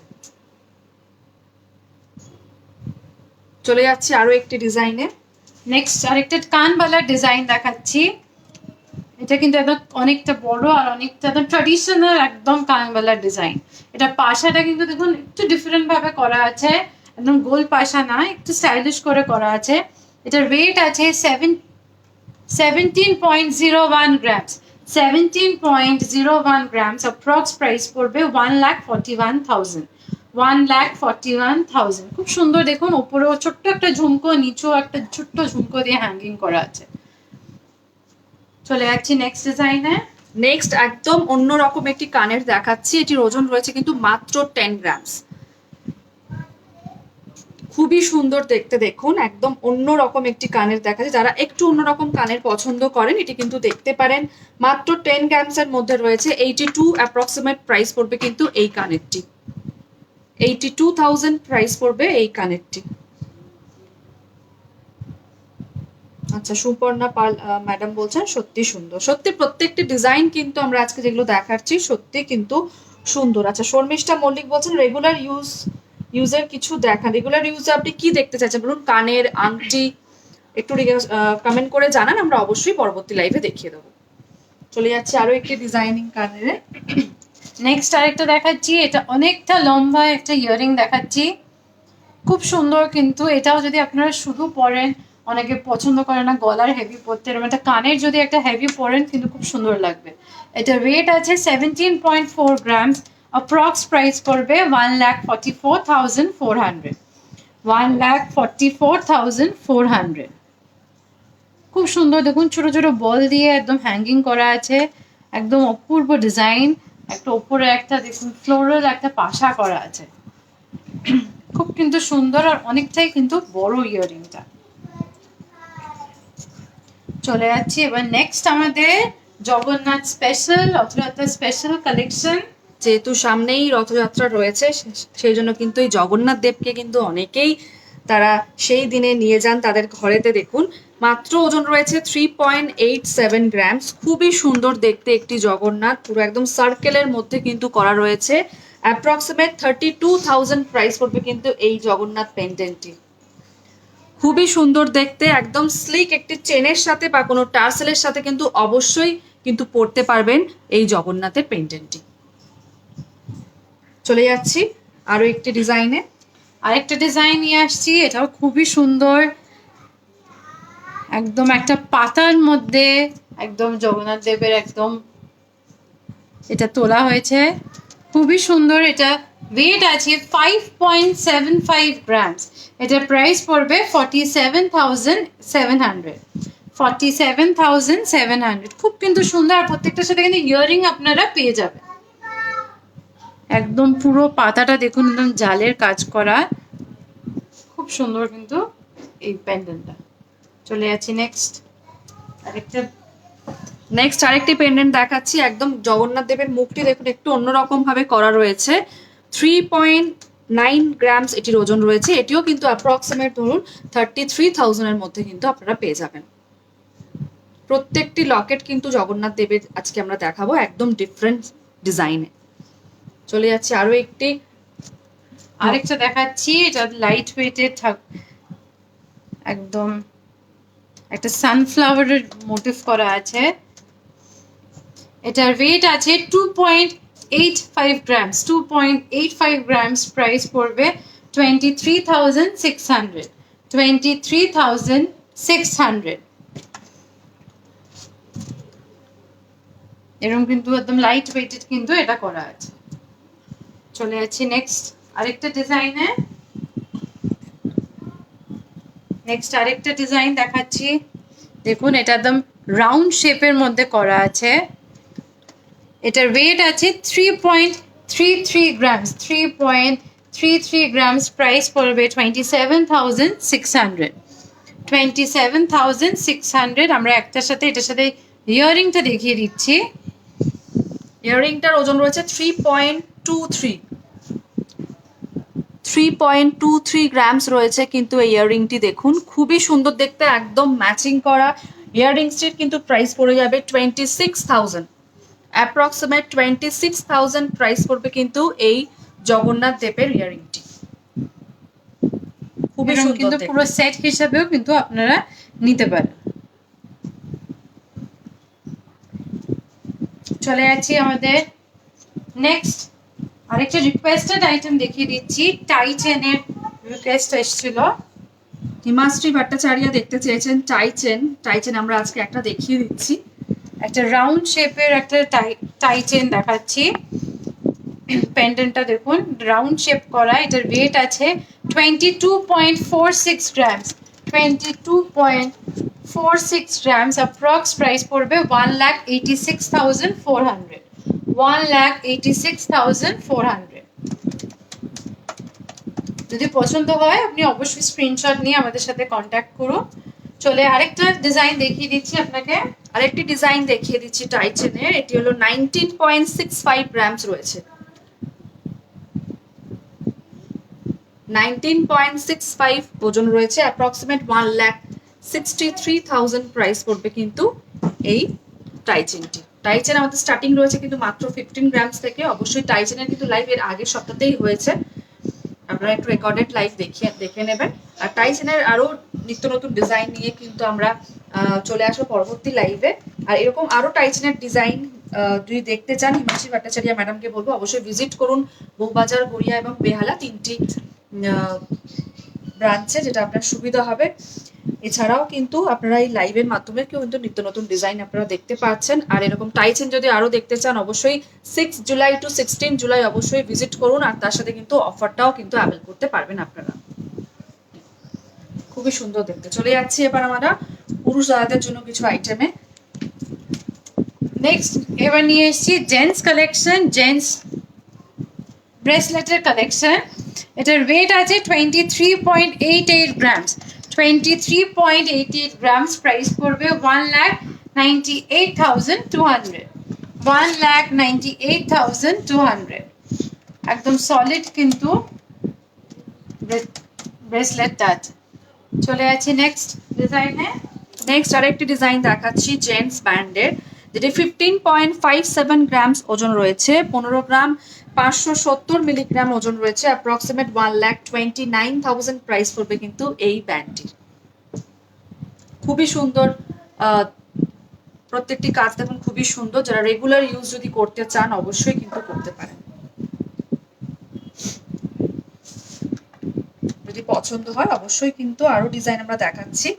চলে যাচ্ছি আরো একটি ডিজাইনে। নেক্সট আরেকটা কানবালা ডিজাইন দেখাচ্ছি। এটা কিন্তু একদম অনেকটা বড় আর অনেকটা একদম ট্র্যাডিশনাল একদম কানবালা ডিজাইন। এটা পাশাটা কিন্তু দেখুন একটু ডিফারেন্ট ভাবে করা আছে, একদম গোল পাশা না, একটু স্টাইলিশ করে করা আছে। এটার ওয়েট আছে 17.01 গ্রামস। 17.01 গ্রামস। অ্যাপ্রক্স প্রাইস পড়বে 1,41,000। 1,41,000। খুব সুন্দর দেখুন, উপরেও ছোট্ট একটা ঝুমকো, নিচেও একটা ছোট্ট ঝুমকো দিয়ে হ্যাঙ্গিং করা আছে। চলে যাচ্ছি নেক্সট ডিজাইনে। নেক্সট একদম অন্যরকম একটি কানের দেখাচ্ছি। এটির ওজন রয়েছে কিন্তু মাত্র 10 গ্রামস। খুবই সুন্দর দেখতে, দেখুন একদম অন্যরকম একটি কানের দেখাচ্ছে। যারা একটু অন্যরকম কানের পছন্দ করেন এটি কিন্তু দেখতে পারেন। মাত্র 10 গ্রামস এর মধ্যে রয়েছে। 82 অ্যাপ্রক্সিমেট প্রাইস পড়বে কিন্তু এই কানেরটি। 82,000 প্রাইস পড়বে এই কানেরটি। আচ্ছা, সুপর্ণা পাল ম্যাডাম বলছেন সত্যি সুন্দর। সত্যি প্রত্যেকটি ডিজাইন কিন্তু আমরা আজকে যেগুলো দেখাচ্ছি সত্যি কিন্তু সুন্দর। আচ্ছা, শর্মিষ্ঠা মল্লিক বলছেন রেগুলার ইউজের কিছু দেখান। রেগুলার ইউজে আপনি কি দেখতে চাইছেন বলুন? কানের, আংটি, একটু কমেন্ট করে জানান, আমরা অবশ্যই পরবর্তী লাইভে দেখিয়ে দেবো। চলে যাচ্ছে আরো একটি ডিজাইনিং কানের। নেক্সট আরেকটা দেখাচ্ছি। এটা অনেকটা লম্বা একটা ইয়ারিং দেখাচ্ছি, খুব সুন্দর কিন্তু। এটাও যদি আপনারা শুধু পরেন, অনেকে পছন্দ করে না গলার হেভি পরতে, এরকম একটা কানের যদি একটা হেভি পরেন কিন্তু খুব সুন্দর লাগবে। এটা ওয়েট আছে 17.4 গ্রামস। অ্যাপ্রক্স প্রাইস করবে 1,44,400। 1,44,400। খুব সুন্দর দেখুন, ছোট ছোট বল দিয়ে একদম হ্যাঙ্গিং করা আছে, একদম অপূর্ব ডিজাইন। একটা উপরে একটা দেখুন ফ্লোরাল একটা পাশা করা আছে, খুব কিন্তু সুন্দর আর অনেকটাই কিন্তু বড় ইয়ারিংটা। চলে যাচ্ছি এবার নেক্সট আমাদের Jagannath special, Rathyatra special collection. যেহেতু সামনেই রথযাত্রা রয়েছে সেই জন্য কিন্তু এই জগন্নাথ দেবকে কিন্তু অনেকেই তারা সেই দিনে নিয়ে যান তাদের ঘরেতে। দেখুন মাত্র ওজন রয়েছে 3.87 গ্রামস। খুবই সুন্দর দেখতে একটি জগন্নাথ, পুরো একদম সার্কেলের মধ্যে কিন্তু করা রয়েছে। অ্যাপ্রক্সিমেট 32,000 প্রাইস পড়বে কিন্তু এই জগন্নাথ পেন্ডেন্টটি। খুবই সুন্দর দেখতে, একদম স্লিক একটি চেনের সাথে বা কোনো টার্সেলের সাথে কিন্তু অবশ্যই কিন্তু পরতে পারবেন এই জগন্নাথের পেন্ডেন্টটি। চলে যাচ্ছি আরো একটি ডিজাইনে। আরেকটা ডিজাইন নিয়ে আসছি, এটাও খুবই সুন্দর, একদম একটা পাতার মধ্যে একদম জগন্নাথ দেবের একদম এটা তোলা হয়েছে, খুবই সুন্দর। এটা ওয়েট আছে 5.75 গ্রামস। এটার প্রাইস পড়বে 47,700। 47,700। খুব কিন্তু সুন্দর, আর প্রত্যেকটার সাথে কিন্তু ইয়ারিং আপনারা পেয়ে যাবেন। একদম পুরো পাতাটা দেখুন একদম জালের কাজ করা, খুব সুন্দর কিন্তু এই প্যান্ডেলটা। চলে যাচ্ছি নেক্সট আরেকটি পেন্ডেন্ট দেখাচ্ছি। একদম জগন্নাথ দেবের মুখটি দেখুন একটু অন্যরকম ভাবে করা রয়েছে। 3.9 গ্রামস এটির ওজন রয়েছে। এটিও কিন্তু অ্যাপ্রক্সিমেট ধরুন 33,000 এর মধ্যে কিন্তু আপনারা পেয়ে যাবেন। প্রত্যেকটি লকেট কিন্তু জগন্নাথ দেবের আজকে আমরা দেখাবো একদম ডিফারেন্ট ডিজাইনে। চলে যাচ্ছে আরেকটা দেখাচ্ছি। এটা লাইট ওয়েটের একদম একটা সানফ্লাওয়ারের মোটিভ করা আছে। এটার ওয়েট আছে 2.85 গ্রামস। 2.85 গ্রামস। প্রাইস পড়বে 23,600। 23,600। এরকম কিন্তু একদম লাইট ওয়েটেড কিন্তু এটা করা আছে। চলে যাচ্ছি নেক্সট আরেকটা ডিজাইনে। আরেকটা ডিজাইন দেখাচ্ছি। দেখুন এটা একদম রাউন্ড শেপের মধ্যে করা আছে। এটার ওয়েট আছে 3.33 গ্রামস। 3.33 গ্রামস। প্রাইস পড়বে 27,600। 27,600। আমরা একটার সাথে এটার সাথে ইয়ারিংটা দেখিয়ে দিচ্ছি। ইয়ারিংটার ওজন রয়েছে 3.23। 3.23 গ্রামস রয়েছে কিন্তু এই ইয়াররিংটি দেখুন, খুবই সুন্দর দেখতে, একদম ম্যাচিং করা। ইয়াররিংসটির কিন্তু প্রাইস পড়ে যাবে 26,000, অ্যাপ্রক্সিমেট 26,000 প্রাইস পড়বে কিন্তু এই জগন্নাথ দেবের ইয়াররিংটি। খুবই এরকম সুন্দর কিন্তু দেখতে। পুরো সেট হিসাবেও কিন্তু আপনারা নিতে পারেন। চলে যাচ্ছি আমাদের নেক্সট আরেকটা রিকোয়েস্টেড আইটেম দেখিয়ে দিচ্ছি। টাই চেনের রিকোয়েস্ট এসেছিল, হিমাশ্রী ভট্টাচার্য দেখতে চেয়েছেন টাই চেন। টাই চেন আমরা আজকে একটা দেখিয়ে দিচ্ছি। একটা রাউন্ড শেপের একটা টাই চেন দেখাচ্ছি। পেন্ডেন্টটা দেখুন রাউন্ড শেপ করা, এটার ওয়েট আছে 22.46 গ্রামস। 22.46 গ্রামস, অ্যাপ্রক্স প্রাইস পড়বে 1,86,400। 1,86,400। যদি পছন্দ হয় আপনি অবশ্যই স্ক্রিনশট নিয়ে আমাদের সাথে কন্ট্যাক্ট করুন। চলে আরেকটা ডিজাইন দেখিয়ে দিচ্ছি আপনাকে। আরেকটি ডিজাইন দেখিয়ে দিচ্ছি টাই চেনের। এটি হলো 19.65 গ্রামস রয়েছে। 19.65 ওজন রয়েছে, অ্যাপ্রক্সিমেট 1,63,000 প্রাইস পড়বে কিন্তু এই টাই চেনটি। টাই চেন আমাদের স্টার্টিং রয়েছে কিন্তু মাত্র 15 গ্রামস থেকে। অবশ্যই টাই চেনের কিন্তু লাইভ এর আগের সপ্তাহতেই হয়েছে, আপনারা একটু রেকর্ডেড লাইভ দেখে নেবেন। আর টাই চেনের আরো নিত্য নতুন ডিজাইন নিয়ে কিন্তু আমরা চলে আসবো পরবর্তী লাইভে। আর এরকম আরো টাই চেনের ডিজাইন যদি দেখতে চান, হিমাশ্রী ভট্টাচার্য ম্যাডামকে বলবো অবশ্যই ভিজিট করুন বউবাজার, গড়িয়া এবং বেহালা, তিনটি ব্রাঞ্চে, যেটা আপনার সুবিধা হবে। এছাড়াও কিন্তু আপনারা এই লাইভের মাধ্যমে কিন্তু নিত্য নতুন ডিজাইন আপনারা দেখতে পাচ্ছেন। আর এরকম টাই চেন যদি আরো দেখতে চান অবশ্যই 6 জুলাই টু 16 জুলাই অবশ্যই ভিজিট করুন। আর তার সাথে কিন্তু অফারটাও কিন্তু অ্যাভেল করতে পারবেন আপনারা। খুবই সুন্দর দেখতে। চলে যাচ্ছি এবার আমরা পুরুষ দাদাদের জন্য কিছু আইটেমে। নেক্সট এবার নিয়ে এসেছি জেন্টস কালেকশন, জেন্টস ব্রেসলেটের কালেকশন। এটার ওয়েট আছে 23.88 গ্রামস। 23.88 গ্রামস, প্রাইস পড়বে 1,98,200। 1,98,200। একদম সলিড কিন্তু ব্রেসলেটটা আছে। চলে যাচ্ছি নেক্সট ডিজাইনে। নেক্সট আরেকটি ডিজাইন দেখাচ্ছি জেন্টস ব্যান্ডের, যেটি 15.57 গ্রামস ওজন রয়েছে। 15 গ্রাম 570 মিলিগ্রাম ওজন রয়েছে, অ্যাপ্রক্সিমেট 1,29,000 প্রাইস পড়বে কিন্তু এই ব্যান্ডটির। খুবই সুন্দর, প্রত্যেকটি কাজ দেখুন খুবই সুন্দর। যারা রেগুলার ইউজ যদি করতে চান অবশ্যই কিন্তু করতে পারেন, যদি পছন্দ হয় অবশ্যই কিন্তু আরো ডিজাইন আমরা দেখাচ্ছি,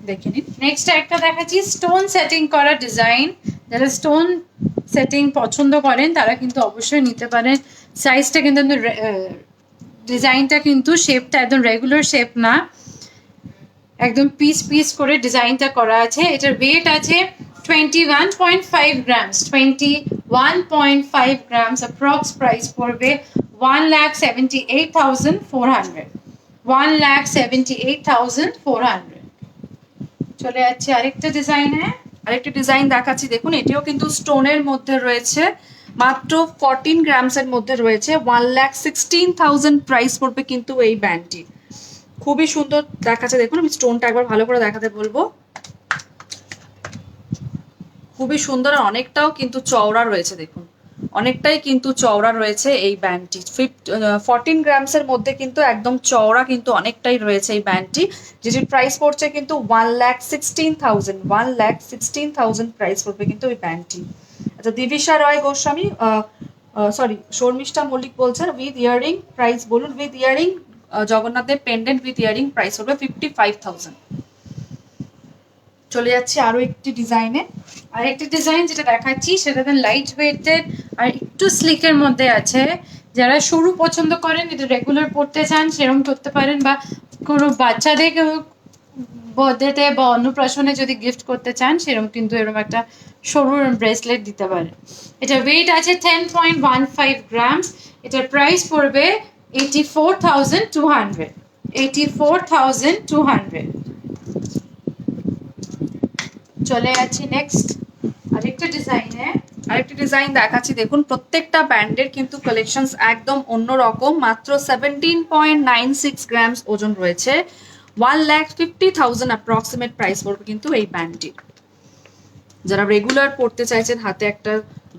দেখে নিন। নেক্সট একটা দেখাচ্ছি স্টোন সেটিং করা ডিজাইন। যারা স্টোন সেটিং পছন্দ করেন তারা কিন্তু অবশ্যই নিতে পারেন। সাইজটা কিন্তু ডিজাইনটা কিন্তু শেপটা একদম রেগুলার শেপ না, একদম পিস পিস করে ডিজাইনটা করা আছে। এটার ওয়েট আছে 21.5 গ্রামস। 21.5 গ্রামস, অ্যাপ্রক্স প্রাইস পড়বে 1,78,400। 1,78,400। চলে যাচ্ছে আরেকটা ডিজাইনে। আরেকটি ডিজাইন দেখাচ্ছি দেখুন, এটিও কিন্তু স্টোনের মধ্যে রয়েছে, মাত্র 14 গ্রামস এর মধ্যে রয়েছে। 1,16,000 প্রাইস পড়বে কিন্তু এই ব্যান্ডটি। খুবই সুন্দর দেখাচ্ছে দেখুন, আমি স্টোনটা একবার ভালো করে দেখাতে বলবো। খুবই সুন্দর, আর অনেকটাও কিন্তু চওড়া রয়েছে দেখুন, অনেকটাই কিন্তু চওড়া রয়েছে এই ব্যান্ডটি। 14 গ্রামসের মধ্যে কিন্তু একদম চওড়া কিন্তু অনেকটাই রয়েছে এই ব্যান্ডটি, যেটির প্রাইস পড়ছে কিন্তু 1,16,000। 1,16,000 প্রাইস পড়বে কিন্তু এই ব্যান্ডটি। আচ্ছা, দিবিশা রয় গোস্বামী, সরি শর্মিষ্ঠা মল্লিক বলছেন উইথ ইয়ারিং প্রাইস বলুন। উইথ ইয়ারিং জগন্নাথের পেন্ডেন্ট উইথ ইয়ারিং প্রাইস পড়বে 55,000। চলে যাচ্ছে আরো একটি ডিজাইনে। আরেকটা ডিজাইন যেটা দেখাচ্ছি সেটা লাইট ওয়েটেড আর একটু স্লিকের মধ্যে আছে। যারা সরু পছন্দ করেন, এটা রেগুলার পরতে চান সেরকম করতে পারেন, বা কোনো বাচ্চাদের বার্থডেতে বা অন্নপ্রাশনে যদি গিফট করতে চান সেরকম কিন্তু এরকম একটা সরু ব্রেসলেট দিতে পারেন। এটা ওয়েট আছে 10.15 গ্রামস। এটার প্রাইস পড়বে 84,200। 84,200। চলে যাচ্ছি নেক্সট আরেকটা ডিজাইনে। আরেকটি ডিজাইন ডিজাইন দেখাচ্ছি, দেখুন প্রত্যেকটা ব্যান্ডের কিন্তু কালেকশনস একদম অন্যরকম। মাত্র 17.96 গ্রামস ওজন রয়েছে, 1,50,000 অ্যাপ্রক্সিমেট প্রাইস পড়বে কিন্তু এই ব্যান্ডটি। যারা রেগুলার পড়তে চাইছেন হাতে একটা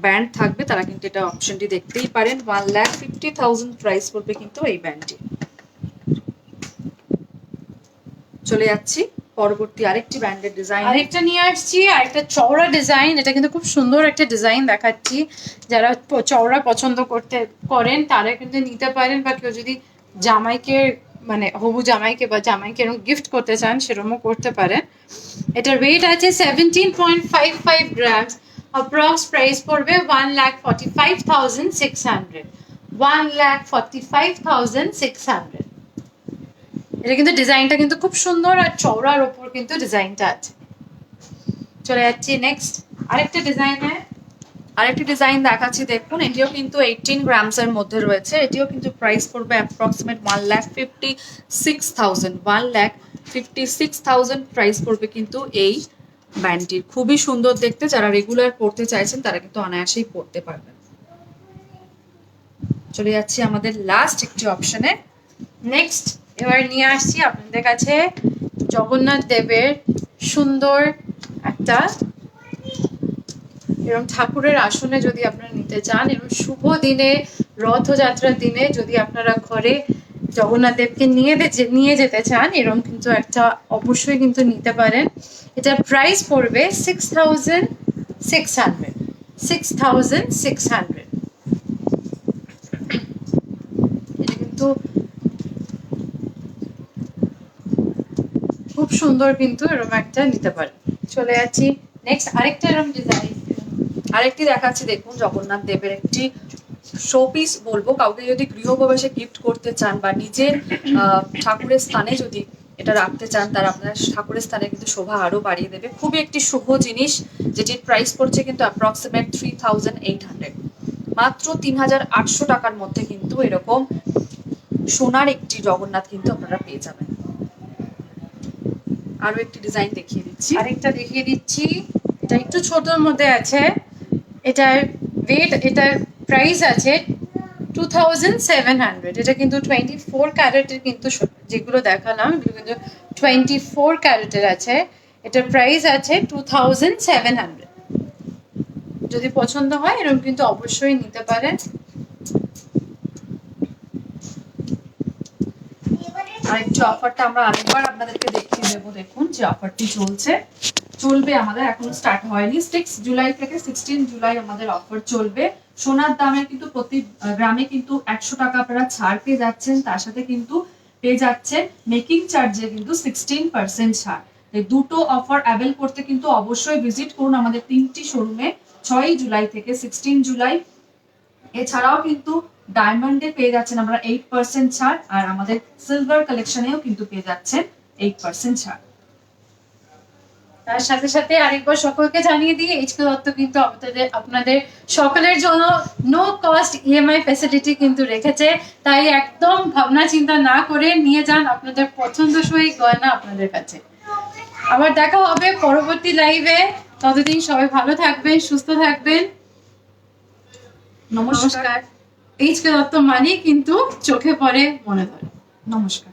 ব্যান্ড থাকবে তারা কিন্তু এটা অপশনটি দেখতেই পারেন। 1,50,000 প্রাইস পড়বে কিন্তু এই ব্যান্ডটি। চলে যাচ্ছি পরবর্তী আরেকটি ব্যান্ডের ডিজাইন। আরেকটা নিয়ে আসছি, আরেকটা চওড়া ডিজাইন। এটা কিন্তু খুব সুন্দর একটা ডিজাইন দেখাচ্ছি। যারা চওড়া পছন্দ করেন তারা কিন্তু নিতে পারেন, বা কেউ যদি জামাইকে মানে হবু জামাইকে বা জামাইকে এরকম গিফট করতে চান সেরকমও করতে পারেন। এটার ওয়েট আছে 17.55 গ্রামস, অ্যাপ্রক্স প্রাইস পড়বে 1,45,600, 1,45,600। এটা কিন্তু ডিজাইনটা কিন্তু খুব সুন্দর আর চওড়ার ওপর কিন্তু ডিজাইনটা আছে। চলে যাচ্ছি নেক্সট আরেকটা ডিজাইনে। আরেকটি ডিজাইন দেখাচ্ছি, দেখুন এটিও কিন্তু 18 গ্রামস এর মধ্যে রয়েছে। এটিও কিন্তু প্রাইস পড়বে অ্যাপ্রক্সিমেট 1,56,000, 1,56,000 প্রাইস পড়বে কিন্তু এই ব্যান্ডটির। খুবই সুন্দর দেখতে, যারা রেগুলার পড়তে চাইছেন তারা কিন্তু অনায়াসেই পড়তে পারবেন। চলে যাচ্ছি আমাদের লাস্ট একটি অপশনে। নেক্সট এবার নিয়ে আসছি আপনাদের কাছে জগন্নাথ দেবের সুন্দর একটা এরকম ঠাকুরের আসনে যদি আপনারা নিতে চান, এরকম শুভ দিনে রথযাত্রার দিনে যদি আপনারা ঘরে জগন্নাথ দেবকে নিয়ে যেতে চান, এরকম কিন্তু একটা অবশ্যই কিন্তু নিতে পারেন। এটা প্রাইস পড়বে 6,600, 6,600। এটা কিন্তু খুব সুন্দর, কিন্তু এরকম একটা নিতে পারেন। চলে যাচ্ছি নেক্সট আরেকটা এরকম ডিজাইন। আরেকটি দেখাচ্ছি, দেখুন জগন্নাথ দেবের একটি শোপিস বলবো। কাউকে যদি গৃহপ্রবেশে গিফট করতে চান বা নিজের ঠাকুরের স্থানে যদি এটা রাখতে চান, তারা আপনার ঠাকুরের স্থানে কিন্তু শোভা আরো বাড়িয়ে দেবে। খুবই একটি শুভ জিনিস, যেটির প্রাইস পড়ছে কিন্তু অ্যাপ্রক্সিমেট 3,800, মাত্র 3,800 টাকার মধ্যে কিন্তু এরকম সোনার একটি জগন্নাথ কিন্তু আপনারা পেয়ে যাবেন। আরো একটি ডিজাইন দেখিয়ে দিচ্ছি। আরেকটা দেখিয়ে দিচ্ছি, এটা একটু ছোটর মধ্যে আছে। এটার ওয়েট, এটার প্রাইস আছে 2,700। এটা কিন্তু 24 ক্যারেটের, কিন্তু যেগুলো দেখালাম এগুলো কিন্তু 24 ক্যারেটের আছে। এটার প্রাইস আছে 2,700। যদি পছন্দ হয় এরকম কিন্তু অবশ্যই নিতে পারেন। আরেকটি অফারটা আমরা আরেকবার আপনাদেরকে দেখিয়ে দেবো। দেখুন যে অফারটি চলবে আমাদের, এখনো স্টার্ট হয়নি। 6 জুলাই থেকে 16 জুলাই আমাদের অফার চলবে। সোনার দামে কিন্তু প্রতি গ্রামে কিন্তু 100 টাকা আপনারা ছাড় পেয়ে যাচ্ছেন, তার সাথে কিন্তু পেয়ে যাচ্ছেন মেকিং চার্জে কিন্তু 16% ছাড়। এই দুটো অফার অ্যাভেল করতে কিন্তু অবশ্যই ভিজিট করুন আমাদের 3টি শোরুমে 6 জুলাই থেকে 16 জুলাই। এছাড়াও কিন্তু ডায়মন্ডে পেয়ে যাচ্ছেন আমরা 8% ছাড়, আর আমাদের সিলভার কালেকশনেও কিন্তু পেয়ে যাচ্ছেন 8% ছাড়। তার সাথে সাথে আরেকবার সকলকে জানিয়ে দিই, এইচকে দত্ত কিন্তু আপনাদের সকলের জন্য নো কস্ট ইএমআই ফ্যাসিলিটি কিন্তু রেখেছে। তাই একদম ভাবনা চিন্তা না করে নিয়ে যান আপনাদের পছন্দসই গয়না আপনাদের কাছে। আবার দেখা হবে পরবর্তী লাইভে। ততদিন সবাই ভালো থাকবেন, সুস্থ থাকবেন। নমস্কার। এইচকে দত্ত মানে কিন্তু চোখে পড়ে মনে ধরে। নমস্কার।